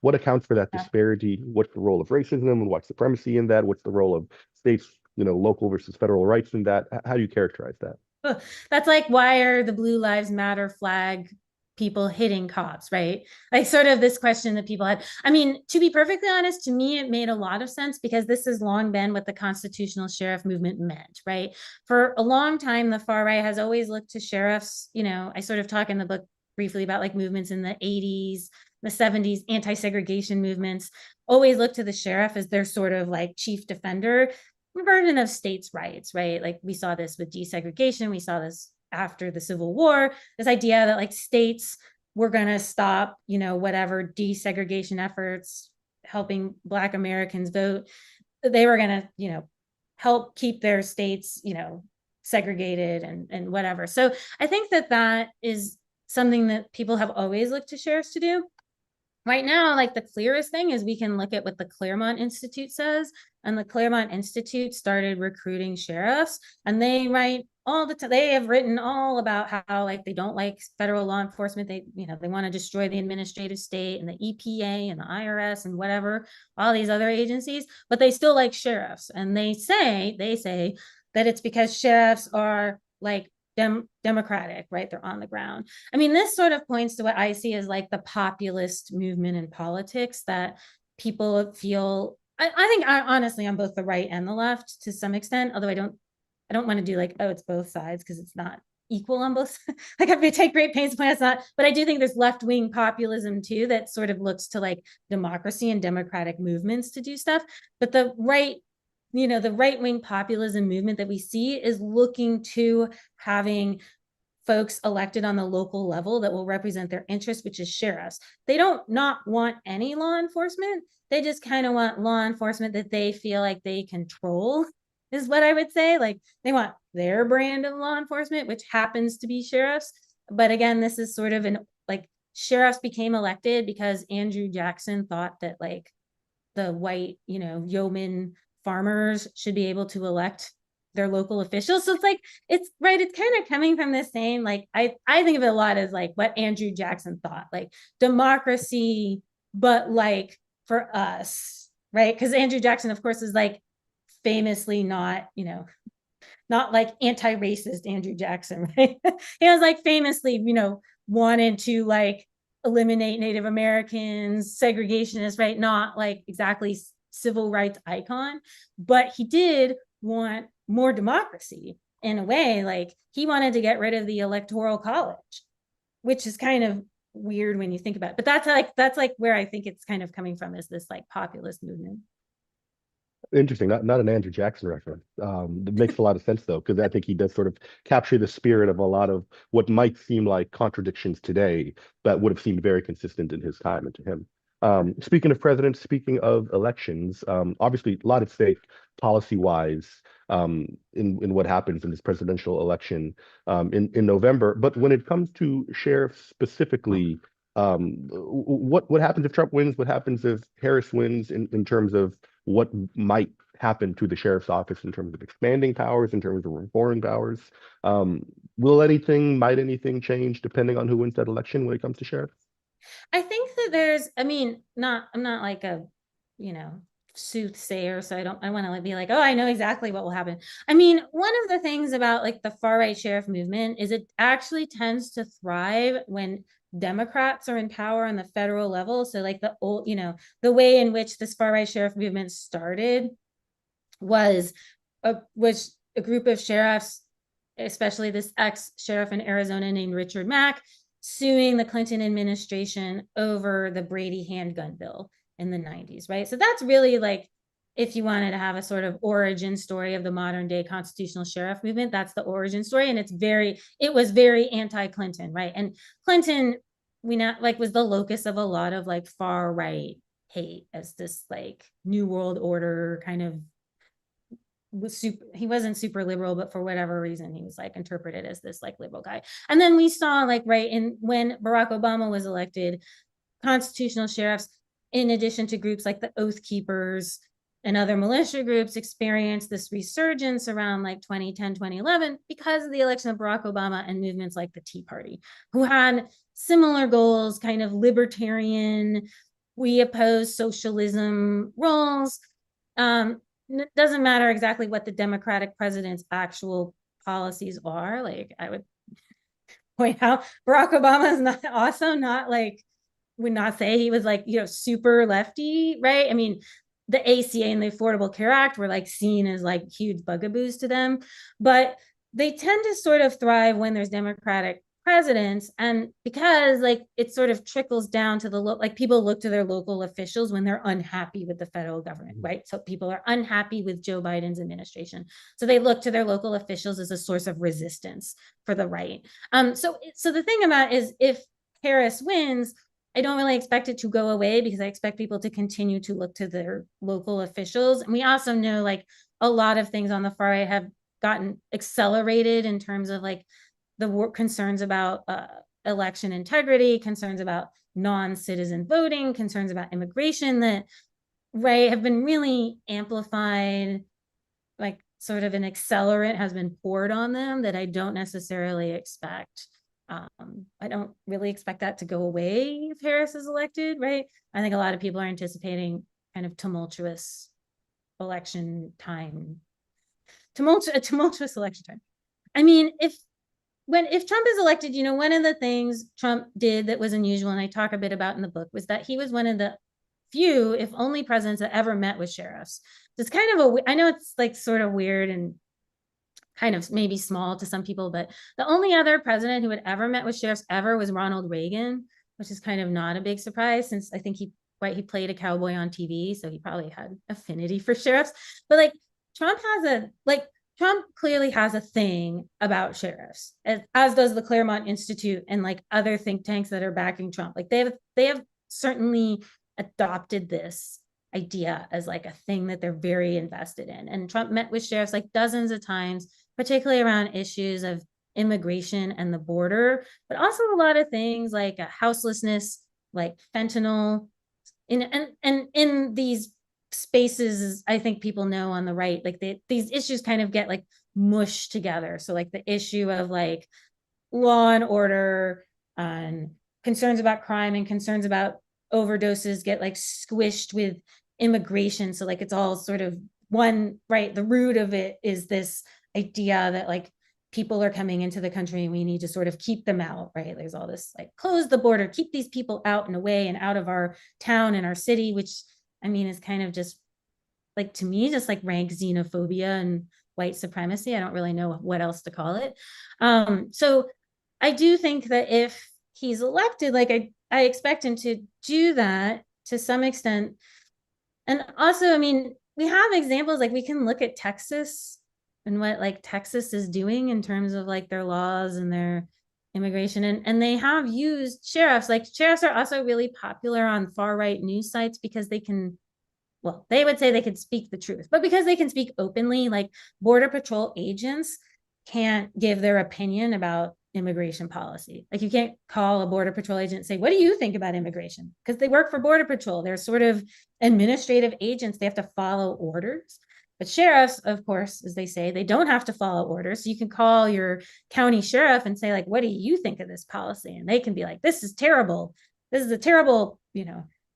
What accounts for that disparity? What's the role of racism and white supremacy in that? What's the role of states, local versus federal rights in that? How do you characterize that? That's like, why are the Blue Lives Matter flag people hitting cops, right? Like sort of this question that people had. I mean, to be perfectly honest, to me, it made a lot of sense because this has long been what the constitutional sheriff movement meant, right? For a long time, the far right has always looked to sheriffs. I sort of talk in the book briefly about like movements in the 80s, the 70s, anti-segregation movements, always look to the sheriff as their sort of like chief defender version of states' rights, right? Like we saw this with desegregation. We saw this after the Civil War, this idea that like states were going to stop, whatever desegregation efforts, helping Black Americans vote, they were going to, help keep their states, segregated and whatever. So I think that is something that people have always looked to sheriffs to do. Right now, like the clearest thing is we can look at what the Claremont Institute says. And the Claremont Institute started recruiting sheriffs, and they write all the time. They have written all about how like they don't like federal law enforcement. They want to destroy the administrative state and the EPA and the IRS and whatever, all these other agencies, but they still like sheriffs. And they say that it's because sheriffs are like democratic, right? They're on the ground. I mean, this sort of points to what I see as like the populist movement in politics that people feel. I think honestly on both the right and the left to some extent, although I don't want to do like, oh, it's both sides because it's not equal on both. Like I take great pains to point it's not, but I do think there's left-wing populism too that sort of looks to like democracy and democratic movements to do stuff. But the right, the right-wing populism movement that we see is looking to having folks elected on the local level that will represent their interests, which is sheriffs. They don't not want any law enforcement. They just kind of want law enforcement that they feel like they control, is what I would say. Like they want their brand of law enforcement, which happens to be sheriffs. But again, this is sort of an like sheriffs became elected because Andrew Jackson thought that like the white, yeoman farmers should be able to elect their local officials. So it's like, it's right. It's kind of coming from the same, like, I think of it a lot as like what Andrew Jackson thought, like democracy, but like for us, right? Because Andrew Jackson, of course, is like famously not, not like anti-racist Andrew Jackson, right? He was like famously, wanted to like eliminate Native Americans, segregationists, right? Not like exactly civil rights icon, but he did want more democracy in a way. Like he wanted to get rid of the electoral college, which is kind of weird when you think about it. But that's like where I think it's kind of coming from, is this like populist movement. Interesting. Not an Andrew Jackson reference. It makes a lot of sense though, because I think he does sort of capture the spirit of a lot of what might seem like contradictions today, but would have seemed very consistent in his time and to him. Speaking of presidents, speaking of elections, obviously a lot at stake policy-wise in what happens in this presidential election in November. But when it comes to sheriffs specifically, what happens if Trump wins? What happens if Harris wins in terms of what might happen to the sheriff's office in terms of expanding powers, in terms of reforming powers? Um, might anything change depending on who wins that election when it comes to sheriffs? I think that there's, I mean, I'm not like a, soothsayer. So I want to be like, oh, I know exactly what will happen. I mean, one of the things about like the far right sheriff movement is it actually tends to thrive when Democrats are in power on the federal level. So like the old, the way in which this far right sheriff movement started was a group of sheriffs, especially this ex-sheriff in Arizona named Richard Mack, suing the Clinton administration over the Brady handgun bill in the 90s, right? So that's really like, if you wanted to have a sort of origin story of the modern day constitutional sheriff movement, that's the origin story. And it was very anti-Clinton, right? And Clinton, we not like was the locus of a lot of like far right hate as this like new world order kind of he wasn't super liberal, but for whatever reason he was like interpreted as this like liberal guy. And then we saw like right in when Barack Obama was elected, constitutional sheriffs, in addition to groups like the Oath Keepers and other militia groups, experienced this resurgence around like 2010, 2011 because of the election of Barack Obama and movements like the Tea Party, who had similar goals, kind of libertarian, we oppose socialism roles. It doesn't matter exactly what the Democratic president's actual policies are. Like I would point out, Barack Obama is not also not like, would not say he was like, super lefty, right? I mean, the ACA and the Affordable Care Act were like seen as like huge bugaboos to them, but they tend to sort of thrive when there's Democratic presidents. And because like it sort of trickles down to like people look to their local officials when they're unhappy with the federal government, right? So people are unhappy with Joe Biden's administration, so they look to their local officials as a source of resistance for the right. So the thing about is, if Harris wins, I don't really expect it to go away, because I expect people to continue to look to their local officials. And we also know like a lot of things on the far right have gotten accelerated in terms of like the concerns about election integrity, concerns about non-citizen voting, concerns about immigration that, right, have been really amplified. Like sort of an accelerant has been poured on them that I don't necessarily expect. I don't really expect that to go away if Harris is elected, right? I think a lot of people are anticipating kind of tumultuous election time, a tumultuous election time. I mean, if Trump is elected, one of the things Trump did that was unusual, and I talk a bit about in the book, was that he was one of the few, if only, presidents that ever met with sheriffs. So it's kind of I know it's like sort of weird and kind of maybe small to some people, but the only other president who had ever met with sheriffs ever was Ronald Reagan, which is kind of not a big surprise, since I think he played a cowboy on TV, so he probably had affinity for sheriffs. But like Trump Trump clearly has a thing about sheriffs, as does the Claremont Institute and like other think tanks that are backing Trump. Like they have certainly adopted this idea as like a thing that they're very invested in. And Trump met with sheriffs like dozens of times, particularly around issues of immigration and the border, but also a lot of things like houselessness, like fentanyl. And in these spaces, I think people know on the right, like these issues kind of get like mushed together. So like the issue of like law and order and concerns about crime and concerns about overdoses get like squished with immigration. So like it's all sort of one, right? The root of it is this idea that like people are coming into the country and we need to sort of keep them out, right? There's all this like close the border, keep these people out and away and out of our town and our city, which I mean is kind of just like to me just like rank xenophobia and white supremacy. I don't really know what else to call it. So I do think that if he's elected, like I expect him to do that to some extent. And also, I mean, we have examples like we can look at Texas and what like Texas is doing in terms of like their laws and their immigration, and they have used sheriffs. Like sheriffs are also really popular on far right news sites because they can, well, they would say they could speak the truth, but because they can speak openly, like Border Patrol agents can't give their opinion about immigration policy. Like you can't call a Border Patrol agent and say, what do you think about immigration? Because they work for Border Patrol. They're sort of administrative agents. They have to follow orders. But sheriffs, of course, as they say, they don't have to follow orders. So you can call your county sheriff and say, like, what do you think of this policy? And they can be like, this is terrible. This is a terrible,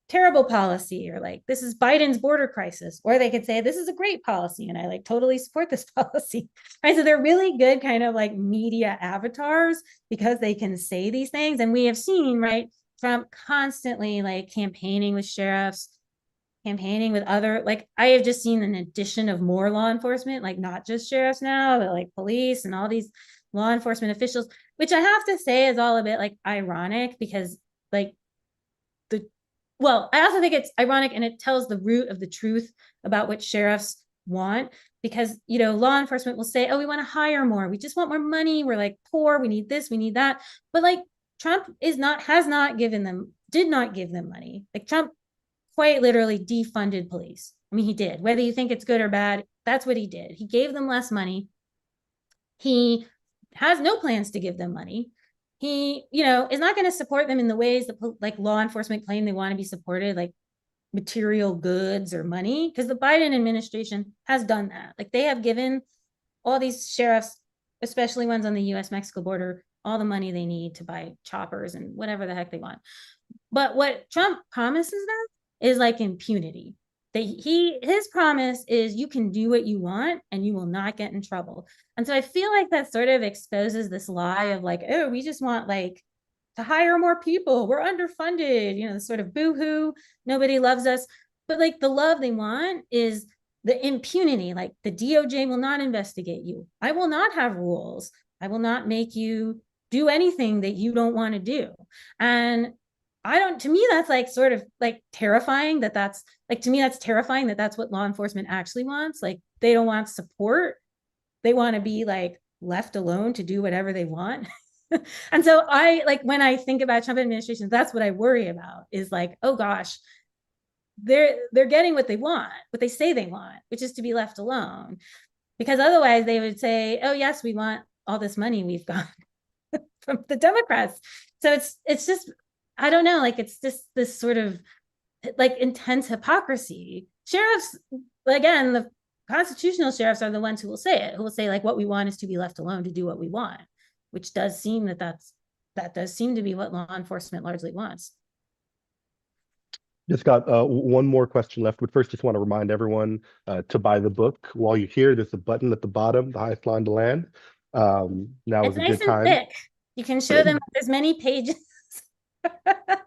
terrible policy, or like this is Biden's border crisis, or they could say this is a great policy and I like totally support this policy, right? So they're really good kind of like media avatars because they can say these things. And we have seen, right, Trump constantly like campaigning with sheriffs, campaigning with other, like I have just seen an addition of more law enforcement, like not just sheriffs now, but like police and all these law enforcement officials, which I have to say is all a bit like ironic because like the, well, I also think it's ironic and it tells the root of the truth about what sheriffs want, because law enforcement will say, oh, we want to hire more, we just want more money, we're like poor, we need this, we need that. But like Trump has not given them, did not give them money. Like Trump quite literally defunded police. I mean, he did. Whether you think it's good or bad, that's what he did. He gave them less money. He has no plans to give them money. He, is not going to support them in the ways that like law enforcement claim they want to be supported, like material goods or money, because the Biden administration has done that. Like they have given all these sheriffs, especially ones on the US-Mexico border, all the money they need to buy choppers and whatever the heck they want. But what Trump promises them is like impunity. His promise is you can do what you want and you will not get in trouble. And so I feel like that sort of exposes this lie of like, oh, we just want like to hire more people, we're underfunded, the sort of boo-hoo, nobody loves us. But like the love they want is the impunity. Like the DOJ will not investigate you, I will not have rules, I will not make you do anything that you don't want to do. And to me, that's like sort of like terrifying that's terrifying that that's what law enforcement actually wants. Like they don't want support. They want to be like left alone to do whatever they want. And so I like when I think about Trump administration, that's what I worry about is like, oh gosh, they're getting what they want, what they say they want, which is to be left alone. Because otherwise they would say, oh yes, we want all this money we've got from the Democrats. So it's just, I don't know, like it's just this sort of like intense hypocrisy. Sheriffs, again, the constitutional sheriffs are the ones who will say it, who will say like what we want is to be left alone to do what we want, which does seem that does seem to be what law enforcement largely wants. Just got one more question left, but first just want to remind everyone to buy the book. While you're here, there's a button at the bottom, the highest line to land. Now It's is a nice good and time. thick. You can show them as many pages.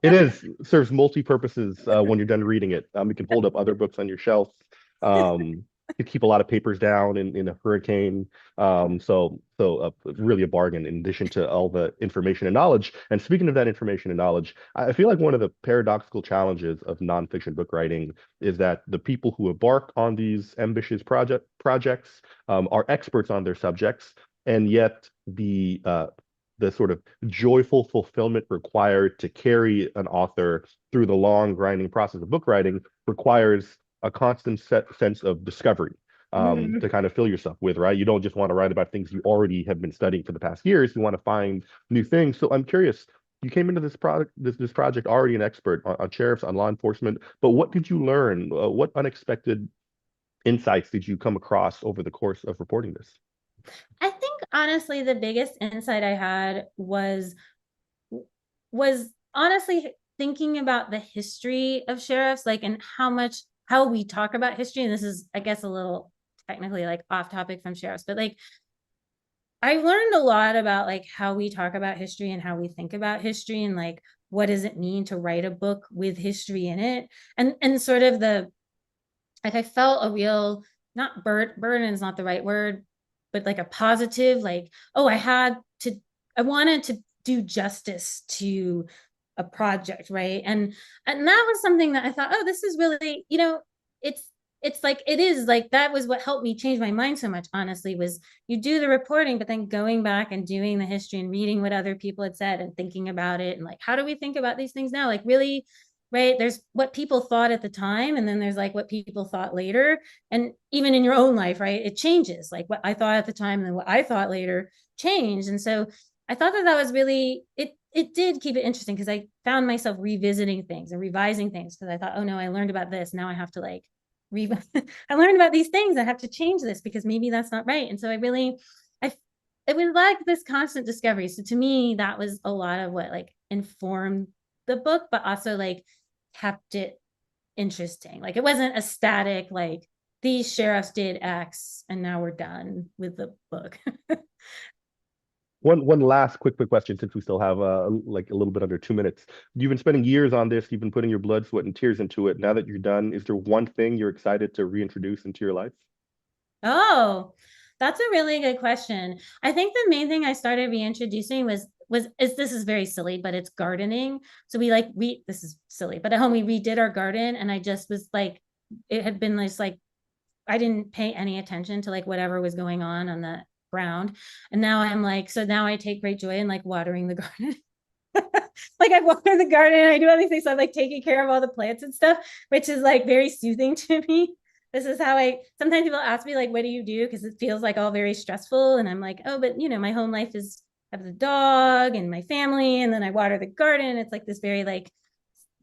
It serves multi-purposes when you're done reading it. You can hold up other books on your shelf. could keep a lot of papers down in a hurricane. So really a bargain in addition to all the information and knowledge. And speaking of that information and knowledge, I feel like one of the paradoxical challenges of nonfiction book writing is that the people who embark on these ambitious projects are experts on their subjects, and yet the sort of joyful fulfillment required to carry an author through the long grinding process of book writing requires a constant sense of discovery to Mhm. kind of fill yourself with, right? You don't just want to write about things you already have been studying for the past years. You want to find new things. So I'm curious, you came into this project already an expert on sheriffs, on law enforcement, but what did you learn? What unexpected insights did you come across over the course of reporting this? I think honestly, the biggest insight I had was honestly thinking about the history of sheriffs, like, and how we talk about history. And this is, I guess, a little technically like off topic from sheriffs, but like I learned a lot about like how we talk about history and how we think about history, and like what does it mean to write a book with history in it, and sort of the like I felt a real, not burden is not the right word, but like a positive, like, oh, I wanted to do justice to a project, right? And that was something that I thought, oh, this is really, it's it's like it is like that was what helped me change my mind so much, honestly, was you do the reporting, but then going back and doing the history and reading what other people had said and thinking about it and like, how do we think about these things now? Like really, right, there's what people thought at the time, and then there's like what people thought later. And even in your own life, right, it changes, like what I thought at the time and then what I thought later changed. And so I thought that that was really it did keep it interesting because I found myself revisiting things and revising things because I thought, oh no, I learned about this, now I have to like re- I learned about these things, I have to change this because maybe that's not right. And so I really I it was like this constant discovery. So to me, that was a lot of what like informed the book, but also like kept it interesting. Like it wasn't a static, like these sheriffs did X and now we're done with the book. One last quick question, since we still have like a little bit under 2 minutes. You've been spending years on this. You've been putting your blood, sweat, and tears into it. Now that you're done, is there one thing you're excited to reintroduce into your life? Oh, that's a really good question. I think the main thing I started reintroducing was is this is very silly, but it's gardening. So we like we this is silly, but at home we redid our garden, and I just was like, it had been just like I didn't pay any attention to like whatever was going on the ground. And now I'm like, so now I take great joy in like watering the garden. Like I water the garden and I do all these things. So I'm like taking care of all the plants and stuff, which is like very soothing to me. This is how I sometimes people ask me, like, what do you do? Because it feels like all very stressful. And I'm like, oh, but my home life is I have the dog and my family, and then I water the garden. It's like this very like,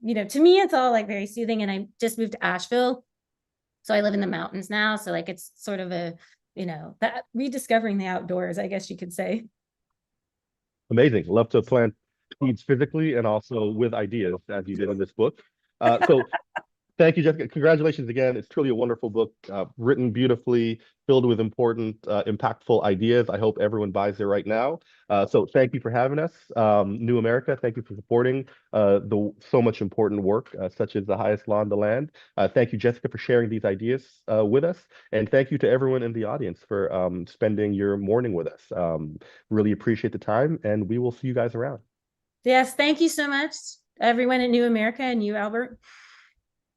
to me, it's all like very soothing. And I just moved to Asheville. So I live in the mountains now. So like it's sort of a, that rediscovering the outdoors, I guess you could say. Amazing. Love to plant seeds physically and also with ideas, as you did in this book. So thank you, Jessica. Congratulations again. It's truly a wonderful book, written beautifully, filled with important, impactful ideas. I hope everyone buys it right now. So thank you for having us. New America, thank you for supporting the so much important work, such as the highest law in the land. Thank you, Jessica, for sharing these ideas with us. And thank you to everyone in the audience for spending your morning with us. Really appreciate the time, and we will see you guys around. Yes, thank you so much, everyone at New America and you, Albert.